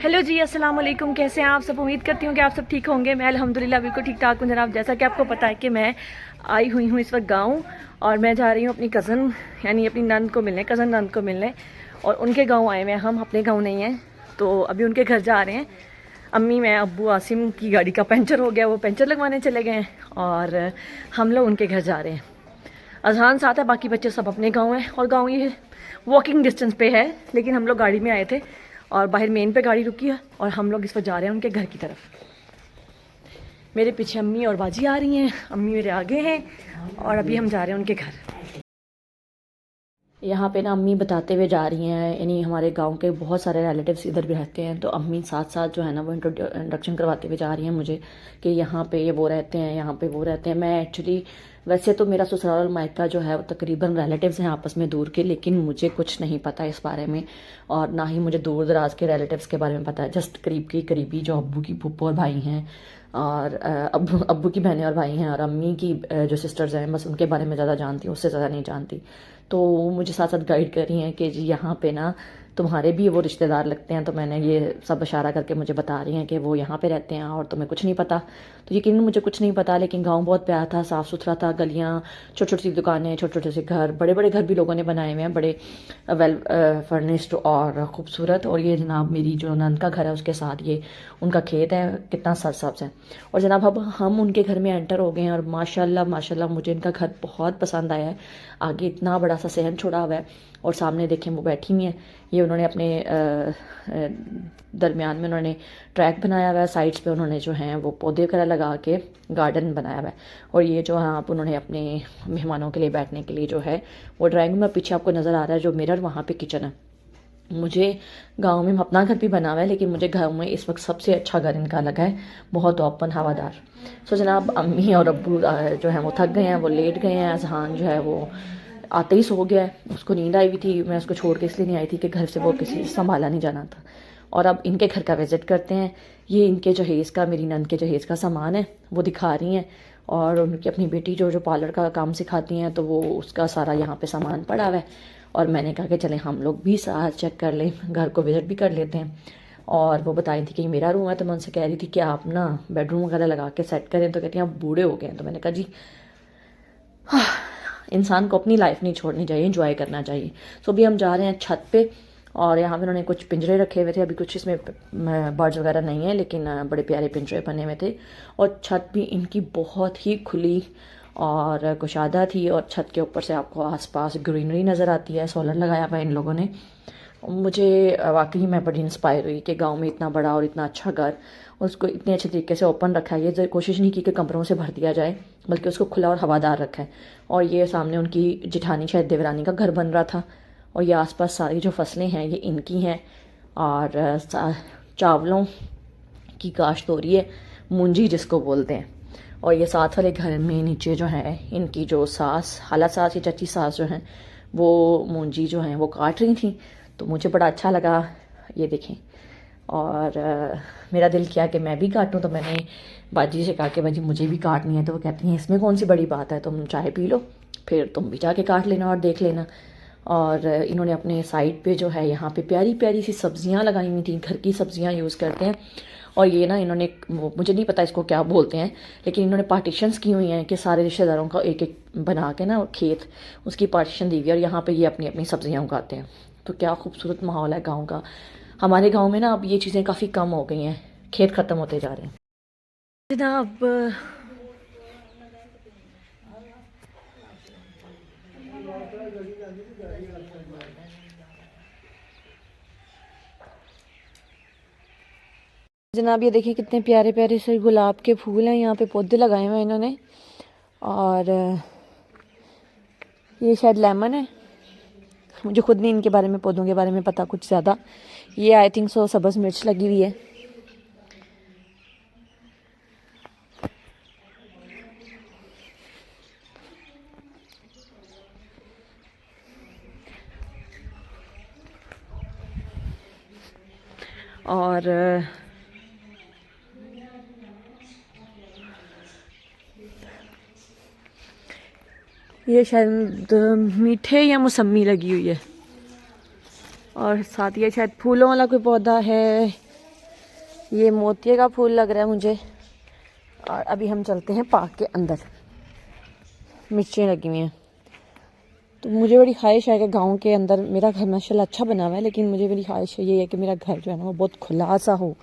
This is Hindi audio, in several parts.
हेलो जी, अस्सलाम वालेकुम। कैसे हैं आप सब? उम्मीद करती हूँ कि आप सब ठीक होंगे। मैं अल्हम्दुलिल्लाह बिल्कुल ठीक ठाक हूँ जनाब। जैसा कि आपको पता है कि मैं आई हुई हूँ इस वक्त गाँव, और मैं जा रही हूँ अपनी कज़न यानी अपनी नंद को मिलने, कज़न नंद को मिलने। और उनके गाँव आए हुए हैं, हम अपने गाँव नहीं हैं, तो अभी उनके घर जा रहे हैं। अम्मी, मैं, अब्बू, आसिम की गाड़ी का पंचर हो गया, वो पंचर लगवाने चले गए हैं और हम लोग उनके घर जा रहे हैं। अजहान साथ है, बाकी बच्चे सब अपने गाँव हैं, और गाँव ये वॉकिंग डिस्टेंस पे है, लेकिन हम लोग गाड़ी में आए थे और बाहर मेन पे गाड़ी रुकी है और हम लोग इस पर जा रहे हैं उनके घर की तरफ। मेरे पीछे अम्मी और बाजी आ रही हैं, अम्मी मेरे आगे हैं, और अभी हम जा रहे हैं उनके घर। यहाँ पे ना अम्मी बताते हुए जा रही हैं, यानी हमारे गांव के बहुत सारे रिलेटिव्स इधर भी रहते हैं, तो अम्मी साथ साथ जो है ना वो इंट्रोडक्शन करवाते हुए जा रही हैं मुझे कि यहाँ पे ये वो रहते हैं, यहाँ पे वो रहते हैं। मैं एक्चुअली वैसे तो मेरा ससुराल और मायका जो है वो तकरीबन रिलेटिव्स हैं आपस में दूर के, लेकिन मुझे कुछ नहीं पता इस बारे में, और ना ही मुझे दूर दराज के रिलेटिव्स के बारे में पता है। जस्ट करीब की करीबी जो अब्बू की फूफो और भाई हैं, और अब्बू की बहनें और भाई हैं, और अम्मी की जो सिस्टर्स हैं, बस उनके बारे में ज़्यादा जानती हूँ, उससे ज़्यादा नहीं जानती। तो मुझे साथ साथ गाइड कर रही हैं कि जी यहाँ पे ना तुम्हारे भी वो रिश्तेदार लगते हैं, तो मैंने ये सब इशारा करके मुझे बता रही हैं कि वो यहाँ पे रहते हैं और तुम्हें कुछ नहीं पता। तो यकीनन मुझे कुछ नहीं पता, लेकिन गांव बहुत प्यारा था, साफ़ सुथरा था, गलियाँ, छोटी छोटी सी दुकानें, छोटे छोटे से घर, बड़े बड़े घर भी लोगों ने बनाए हुए हैं, बड़े वेल फर्निश्ड और ख़ूबसूरत। और ये जनाब मेरी जो नंद का घर है उसके साथ ये उनका खेत है, कितना सरसब्ज है। और जनाब अब हम उनके घर में एंटर हो गए हैं, और माशाल्लाह माशाल्लाह मुझे इनका घर बहुत पसंद आया है। आगे इतना बड़ा सा सहन छोड़ा हुआ है, और सामने देखें वो बैठी हुई हैं। ये उन्होंने अपने दरमियान में उन्होंने ट्रैक बनाया हुआ है, साइड्स पे उन्होंने जो हैं वो पौधे वगैरह लगा के गार्डन बनाया हुआ है। और ये जो है आप उन्होंने अपने मेहमानों के लिए बैठने के लिए जो है वो ड्राइंग रूम में पीछे आपको नज़र आ रहा है जो मिरर, वहाँ पे किचन है। मुझे गांव में अपना घर भी बना हुआ है, लेकिन मुझे गांव में इस वक्त सबसे अच्छा घर इनका लगा है, बहुत ओपन हवादार। सो जनाब अम्मी और अब्बू जो है वो थक गए हैं, वो लेट गए हैं। अजहान जो है वो आते ही सो गया है, उसको नींद आई हुई थी, मैं उसको छोड़ के इसलिए नहीं आई थी कि घर से वो किसी संभाला नहीं जाना था। और अब इनके घर का विज़िट करते हैं। ये इनके जहेज़ का, मेरी नंद के जहेज़ का सामान है, वो दिखा रही हैं। और उनकी अपनी बेटी जो जो पार्लर का काम सिखाती हैं, तो वो उसका सारा यहाँ पे सामान पड़ा हुआ है। और मैंने कहा कि चलें हम लोग भी साथ चेक कर लें, घर को विज़िट भी कर लेते हैं। और वो बताई थी कि ये मेरा रूम है, तो मैं उनसे कह रही थी कि आप ना बेडरूम वगैरह लगा के सेट करें, तो कहती हैं आप बूढ़े हो गए हैं। तो मैंने कहा जी इंसान को अपनी लाइफ नहीं छोड़नी चाहिए, इंजॉय करना चाहिए। सो अभी हम जा रहे हैं छत पे, और यहाँ पे उन्होंने कुछ पिंजरे रखे हुए थे, अभी कुछ इसमें बर्ड्स वगैरह नहीं है, लेकिन बड़े प्यारे पिंजरे बने हुए थे। और छत भी इनकी बहुत ही खुली और कुशादा थी, और छत के ऊपर से आपको आसपास ग्रीनरी नज़र आती है। सोलर लगाया हुआ इन लोगों ने। मुझे वाकई मैं बड़ी इंस्पायर हुई कि गांव में इतना बड़ा और इतना अच्छा घर, उसको इतने अच्छे तरीके से ओपन रखा है। ये कोशिश नहीं की कि कमरों से भर दिया जाए, बल्कि उसको खुला और हवादार रखा है। और ये सामने उनकी जिठानी शायद देवरानी का घर बन रहा था, और ये आसपास सारी जो फसलें हैं ये इनकी हैं। और चावलों की काश्त हो रही है, मूंजी जिसको बोलते हैं। और ये साथ वाले घर में नीचे जो है इनकी जो सास, हाला सास या चची सास जो हैं, वो मूंजी जो हैं वो काट रही थी। तो मुझे बड़ा अच्छा लगा, ये देखें। और मेरा दिल किया कि मैं भी काटूं, तो मैंने बाजी से कहा कि बाजी मुझे भी काटनी है। तो वो कहती हैं इसमें कौन सी बड़ी बात है, तुम चाय पी लो, फिर तुम भी जाके काट लेना और देख लेना। और इन्होंने अपने साइड पे जो है यहाँ पे प्यारी प्यारी सी सब्जियाँ लगाई हुई थी, घर की सब्जियाँ यूज़ करते हैं। और ये ना इन्होंने, मुझे नहीं पता इसको क्या बोलते हैं, लेकिन इन्होंने पार्टीशंस की हुई हैं कि सारे रिश्तेदारों का एक एक बना के ना खेत, उसकी पार्टीशन दी हुई है, और यहाँ पे ये अपनी अपनी सब्जियाँ उगाते हैं। तो क्या खूबसूरत माहौल है गाँव का। हमारे गाँव में ना अब ये चीज़ें काफ़ी कम हो गई हैं, खेत ख़त्म होते जा रहे हैं जनाब। जनाब ये देखिए कितने प्यारे प्यारे से गुलाब के फूल हैं, यहाँ पे पौधे लगाए हुए हैं इन्होंने। और ये शायद लेमन है, मुझे खुद नहीं इनके बारे में, पौधों के बारे में पता कुछ ज़्यादा। ये आई थिंक सो सब्ज़ मिर्च लगी हुई है। और ये शायद मीठे या मौसमी लगी हुई है, और साथ ये शायद फूलों वाला कोई पौधा है ये मोतिये का फूल लग रहा है मुझे। और अभी हम चलते हैं पार्क के अंदर। मिर्चें लगी हुई हैं। तो मुझे बड़ी ख्वाहिश है कि गांव के अंदर, मेरा घर माशाल्लाह अच्छा बना हुआ है, लेकिन मुझे बड़ी ख्वाहिश ये है कि मेरा घर जो है ना वो बहुत खुला सा हो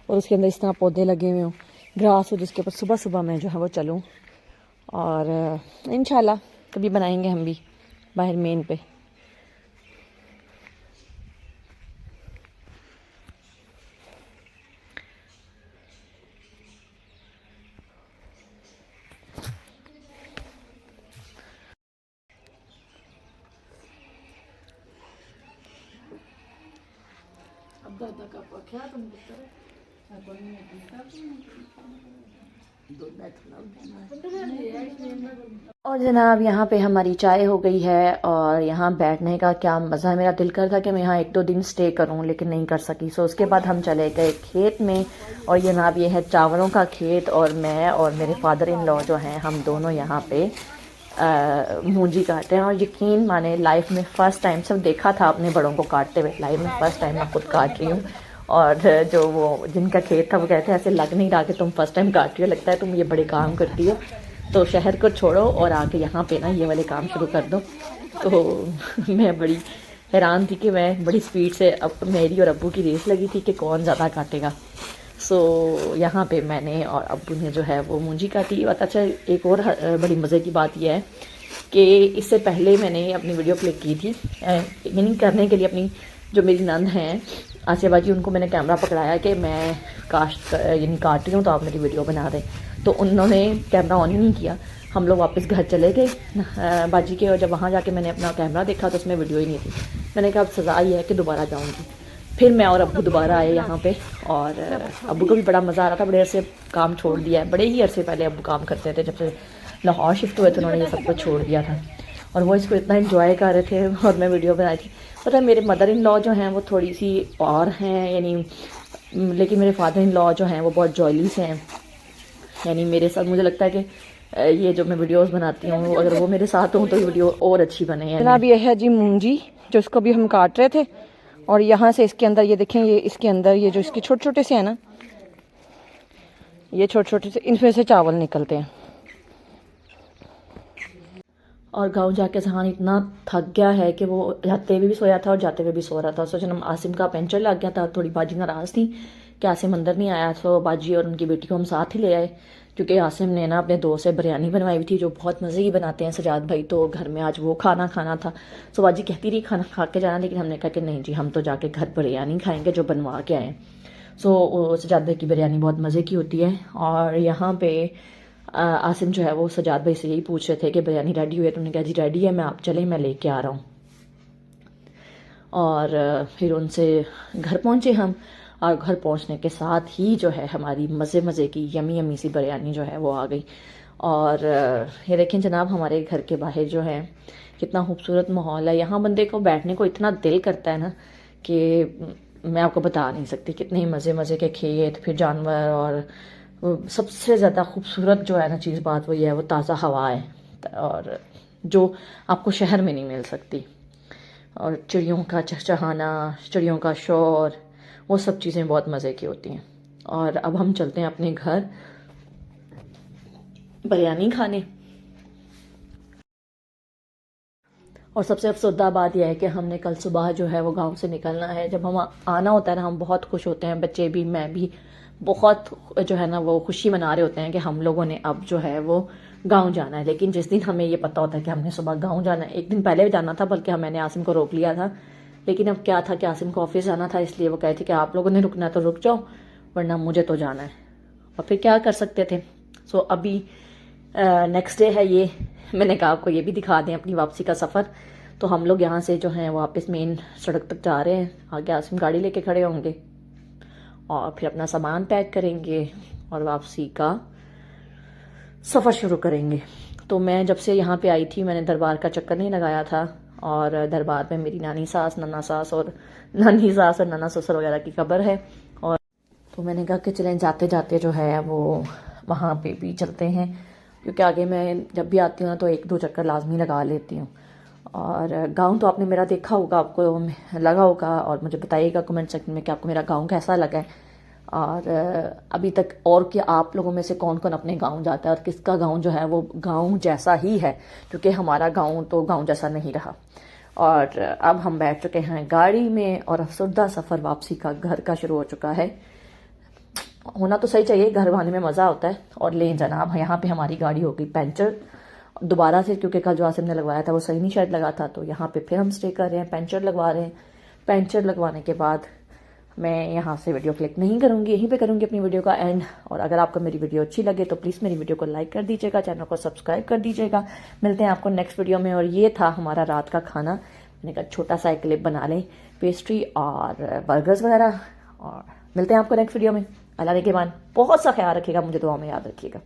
और उसके अंदर इस तरह पौधे लगे हुए हों, ग्रास हो, जिसके ऊपर सुबह सुबह मैं जो है वो चलूँ। और इंशाल्लाह कभी बनाएंगे हम भी बाहर मेन पे। और जनाब यहाँ पे हमारी चाय हो गई है और यहाँ बैठने का क्या मज़ा है। मेरा दिल कर था कि मैं यहाँ 1-2 दिन स्टे करूँ, लेकिन नहीं कर सकी। सो उसके बाद हम चले गए खेत में। और जनाब ये है चावलों का खेत, और मैं और मेरे फादर इन लॉ जो हैं, हम दोनों यहाँ पे मूंजी काटते हैं। और यकीन माने लाइफ में फ़र्स्ट टाइम, सब देखा था अपने बड़ों को काटते हुए, लाइफ में फ़र्स्ट टाइम मैं खुद काट रही हूँ। और जो वो जिनका खेत था वो कहते हैं ऐसे लग नहीं रहा कि तुम फर्स्ट टाइम काट रही हो, लगता है तुम ये बड़े काम करती हो। तो शहर को छोड़ो और आके यहाँ पे ना ये वाले काम शुरू कर दो। तो मैं बड़ी हैरान थी कि मैं बड़ी स्पीड से, अब मेरी और अब्बू की रेस लगी थी कि कौन ज़्यादा काटेगा। सो यहाँ पे मैंने और अब्बू ने जो है वो मूंजी काटी। बात अच्छा, एक और बड़ी मज़े की बात यह है कि इससे पहले मैंने अपनी वीडियो क्लिक की थी, मीनिंग करने के लिए अपनी जो मेरी नंद हैं आसिया बाजी, उनको मैंने कैमरा पकड़ाया कि मैं काट रही हूँ तो आप मेरी वीडियो बना दें। तो उन्होंने कैमरा ऑन ही नहीं किया। हम लोग वापस घर चले गए बाजी के, और जब वहाँ जाके मैंने अपना कैमरा देखा तो उसमें वीडियो ही नहीं थी। मैंने कहा अब सज़ा ही है कि दोबारा जाऊँगी। फिर मैं और अब्बू दोबारा आए यहाँ पे, और अब्बू को भी बड़ा मज़ा आ रहा था। बड़े अरसे काम छोड़ दिया है, बड़े ही अरसे पहले अब्बू काम करते थे, जब से लाहौर शिफ्ट हुए थे उन्होंने ये सब कुछ छोड़ दिया था। और वो इसको इतना इन्जॉय कर रहे थे और मैं वीडियो बनाई थी। पता है मेरे मदर इन लॉ जो हैं वो थोड़ी सी और हैं, यानी, लेकिन मेरे फादर इन लॉ जो हैं वो बहुत जॉयली से हैं। यानी मेरे साथ मुझे लगता है कि ये जो मैं वीडियोस बनाती हूँ, अगर वो मेरे साथ हों तो ये वीडियो और अच्छी बने। जनाब ये है जी मूंजी, जो इसको भी हम काट रहे थे। और यहाँ से इसके अंदर ये देखें, ये इसके अंदर ये जो इसके छोटे छोटे से हैं ना, ये छोटे छोटे से, इनमें से चावल निकलते हैं। और गांव जाके जहान इतना थक गया है कि वो जाते हुए भी सोया था और जाते हुए भी सो रहा था। सो जब आसिम का पंचर लग गया था, थोड़ी बाजी नाराज़ थी कि आसिम अंदर नहीं आया। सो बाजी और उनकी बेटी को हम साथ ही ले आए, क्योंकि आसिम ने ना अपने दोस्त से बिरयानी बनवाई हुई थी जो बहुत मज़े की बनाते हैं सजाद भाई, तो घर में आज वो खाना खाना था। सो बाजी कहती रही खाना खा के जाना, लेकिन हमने कहा कि नहीं जी, हम तो जाके घर बिरयानी खाएँगे जो बनवा के आएँ। सो सजाद भाई की बिरयानी बहुत मज़े की होती है। और यहाँ पे आसिम जो है वो सजाद भाई से यही पूछ रहे थे कि बिरयानी रेडी हुई है, तो उन्होंने कहा जी रेडी है, मैं आप चलें, मैं लेके आ रहा हूँ। और फिर उनसे घर पहुँचे हम, और घर पहुँचने के साथ ही जो है हमारी मज़े मज़े की यमी यमी सी बिरयानी जो है वो आ गई। और ये देखें जनाब, हमारे घर के बाहर जो है कितना खूबसूरत माहौल है। यहाँ बंदे को बैठने को इतना दिल करता है ना कि मैं आपको बता नहीं सकती। कितने ही मज़े मज़े के खेत, फिर जानवर, और सबसे ज़्यादा खूबसूरत जो है ना चीज़ बात वही है, वो ताज़ा हवा है, और जो आपको शहर में नहीं मिल सकती। और चिड़ियों का चहचहाना, चिड़ियों का शोर, वो सब चीज़ें बहुत मज़े की होती हैं। और अब हम चलते हैं अपने घर बिरयानी खाने। और सबसे अफसोसदा बात यह है कि हमने कल सुबह जो है वो गांव से निकलना है। जब हम आना होता है ना, हम बहुत खुश होते हैं, बच्चे भी, मैं भी बहुत जो है ना वो खुशी मना रहे होते हैं कि हम लोगों ने अब जो है वो गांव जाना है। लेकिन जिस दिन हमें ये पता होता है कि हमने सुबह गांव जाना है, एक दिन पहले भी जाना था, बल्कि मैंने आसिम को रोक लिया था, लेकिन अब क्या था कि आसिम को ऑफिस जाना था, इसलिए वो कहे थे कि आप लोगों ने रुकना है तो रुक जाओ, वरना मुझे तो जाना है। और फिर क्या कर सकते थे। सो अभी नेक्स्ट डे है ये। मैंने कहा आपको ये भी दिखा दें अपनी वापसी का सफ़र। तो हम लोग यहाँ से जो हैं वापस मेन सड़क तक जा रहे हैं। आगे आसिम गाड़ी लेके खड़े होंगे और फिर अपना सामान पैक करेंगे और वापसी का सफ़र शुरू करेंगे। तो मैं जब से यहाँ पे आई थी, मैंने दरबार का चक्कर नहीं लगाया था। और दरबार में मेरी नानी सास, नाना सास और नाना ससुर वगैरह की कब्र है। और तो मैंने कहा कि चलें जाते जाते जो है वो वहाँ पे भी चलते हैं, क्योंकि आगे मैं जब भी आती हूँ तो 1-2 चक्कर लाजमी लगा लेती हूँ। और गांव तो आपने मेरा देखा होगा, आपको लगा होगा, और मुझे बताइएगा कमेंट सेक्शन में कि आपको मेरा गांव कैसा लगा है। और अभी तक और कि आप लोगों में से कौन कौन अपने गांव जाता है और किसका गांव जो है वो गांव जैसा ही है, क्योंकि हमारा गांव तो गांव जैसा नहीं रहा। और अब हम बैठ चुके हैं गाड़ी में और अफसरदा सफ़र वापसी का घर का शुरू हो चुका है। होना तो सही चाहिए, घर आने में मज़ा होता है। और ले जनाब यहाँ पे हमारी गाड़ी हो गई पंचर दोबारा से, क्योंकि कल जो आसिम ने लगवाया था वो सही नहीं शायद लगा था, तो यहाँ पे फिर हम स्टे कर रहे हैं, पंचर लगवा रहे हैं। पंचर लगवाने के बाद मैं यहाँ से वीडियो क्लिक नहीं करूँगी, यहीं पे करूँगी अपनी वीडियो का एंड। और अगर आपको मेरी वीडियो अच्छी लगे तो प्लीज़ मेरी वीडियो को लाइक कर दीजिएगा, चैनल को सब्सक्राइब कर दीजिएगा। मिलते हैं आपको नेक्स्ट वीडियो में। और ये था हमारा रात का खाना। मैंने कहा छोटा सा एक क्लिप बना लें, पेस्ट्री और बर्गर्स वगैरह। और मिलते हैं आपको नेक्स्ट वीडियो में। अल्लाह ने के मान बहुत सा ख्याल रखिएगा, मुझे दुआ में याद रखिएगा।